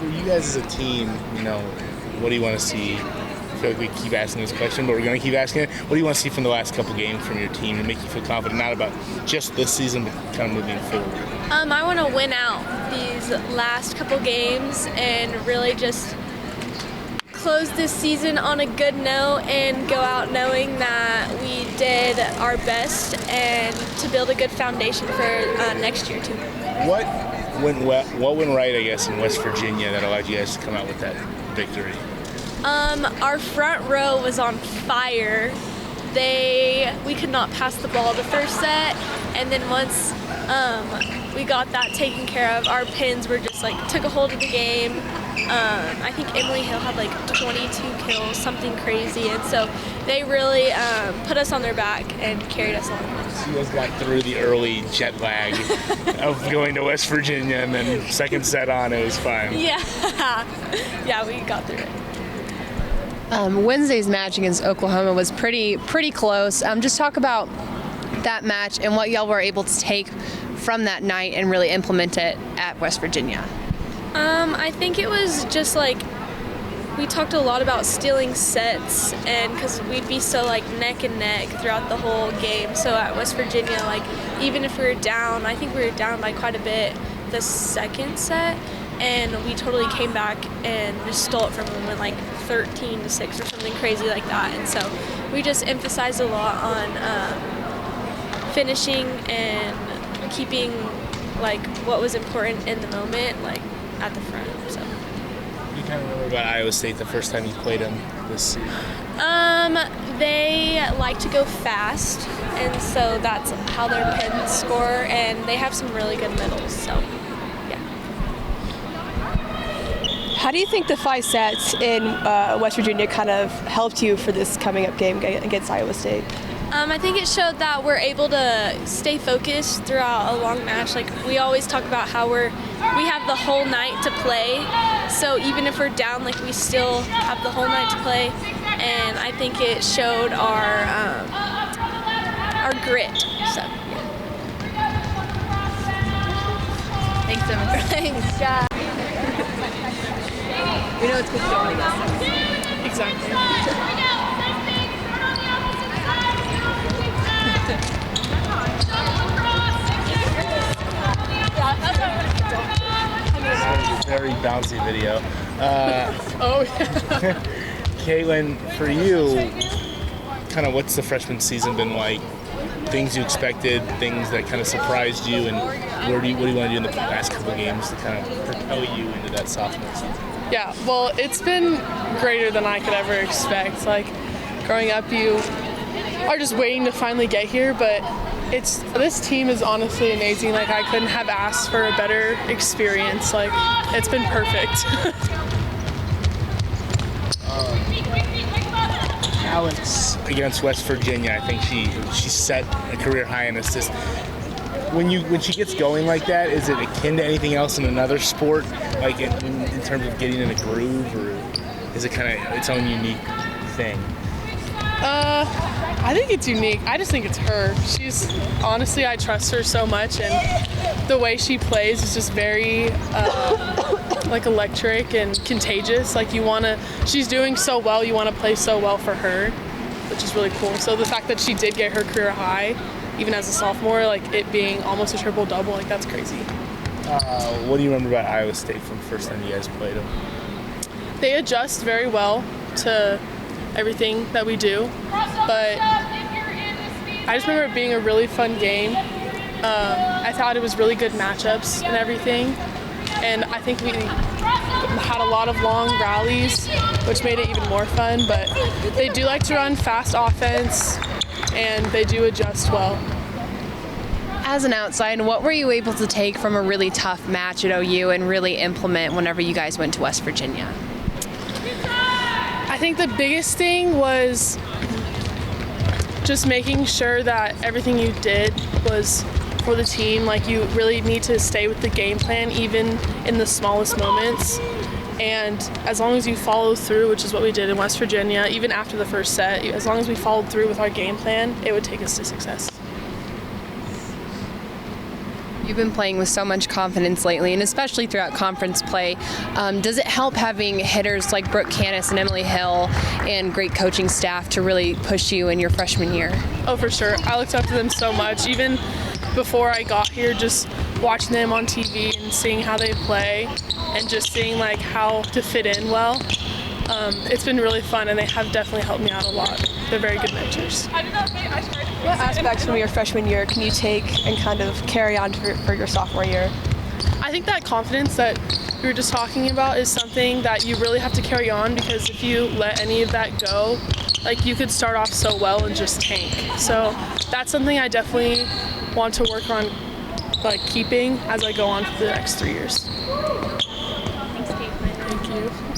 For you guys as a team, what do you want to see? I feel like we keep asking this question, but we're going to keep asking it. What do you want to see from the last couple games from your team to make you feel confident, not about just this season, but kind of moving forward? I want to win out these last couple games and really just close this season on a good note and go out knowing that we did our best and to build a good foundation for next year too. What went right, I guess, in West Virginia that allowed you guys to come out with that victory? Our front row was on fire. We could not pass the ball the first set, and then once we got that taken care of, our pins were just took a hold of the game. I think Emily Hill had 22 kills, something crazy, and so they really put us on their back and carried us along. So you guys got through the early jet lag of going to West Virginia, and then second set on, it was fine. Yeah, yeah, we got through it. Wednesday's match against Oklahoma was pretty close. Just talk about that match and what y'all were able to take from that night and really implement it at West Virginia. I think it was just we talked a lot about stealing sets, and because we'd be so neck and neck throughout the whole game. So at West Virginia, even if we were down, I think we were down by quite a bit the second set, and we totally came back and just stole it from them and 13-6 or something crazy like that. And so we just emphasized a lot on finishing and keeping what was important in the moment at the front. So you kind of remember about Iowa State the first time you played them this season? They like to go fast, and so that's how their pins score, and they have some really good middles. So yeah. How do you think the 5 sets in West Virginia kind of helped you for this coming up game against Iowa State? I think it showed that we're able to stay focused throughout a long match. We always talk about how we have the whole night to play. So even if we're down, we still have the whole night to play. And I think it showed our grit. So yeah. Thanks so much. Thanks, guys. We know it's because you don't want to guess. Exactly. Very bouncy video. Oh, yeah. Caitlin, for you, kind of what's the freshman season been like? Things you expected, things that kind of surprised you, and what do you want to do in the last couple games to kind of propel you into that sophomore season? Yeah, well, it's been greater than I could ever expect. Growing up, you are just waiting to finally get here, but this team is honestly amazing. I couldn't have asked for a better experience. It's been perfect. Alex against West Virginia, I think she set a career high in assists. When she gets going like that, is it akin to anything else in another sport, in terms of getting in a groove, or is it kind of its own unique thing? I think it's unique. I just think it's her. Honestly, I trust her so much, and the way she plays is just very electric and contagious. She's doing so well, you want to play so well for her, which is really cool. So the fact that she did get her career high, even as a sophomore, it being almost a triple-double, that's crazy. What do you remember about Iowa State from the first time you guys played them? They adjust very well to everything that we do, but I just remember it being a really fun game. I thought it was really good matchups and everything, and I think we had a lot of long rallies, which made it even more fun, but they do like to run fast offense, and they do adjust well. As an outside, what were you able to take from a really tough match at OU and really implement whenever you guys went to West Virginia? I think the biggest thing was just making sure that everything you did was for the team. You really need to stay with the game plan, even in the smallest moments. And as long as you follow through, which is what we did in West Virginia, even after the first set, as long as we followed through with our game plan, it would take us to success. You've been playing with so much confidence lately, and especially throughout conference play. Does it help having hitters like Brooke Canis and Emily Hill and great coaching staff to really push you in your freshman year? Oh, for sure. I looked up to them so much. Even before I got here, just watching them on TV and seeing how they play and just seeing like how to fit in well. It's been really fun, and they have definitely helped me out a lot. They're very good mentors. What aspects from your freshman year can you take and kind of carry on for your sophomore year? I think that confidence that we were just talking about is something that you really have to carry on, because if you let any of that go, like you could start off so well and just tank. So that's something I definitely want to work on, like keeping as I go on for the next 3 years. Thanks, Caitlin. Thank you.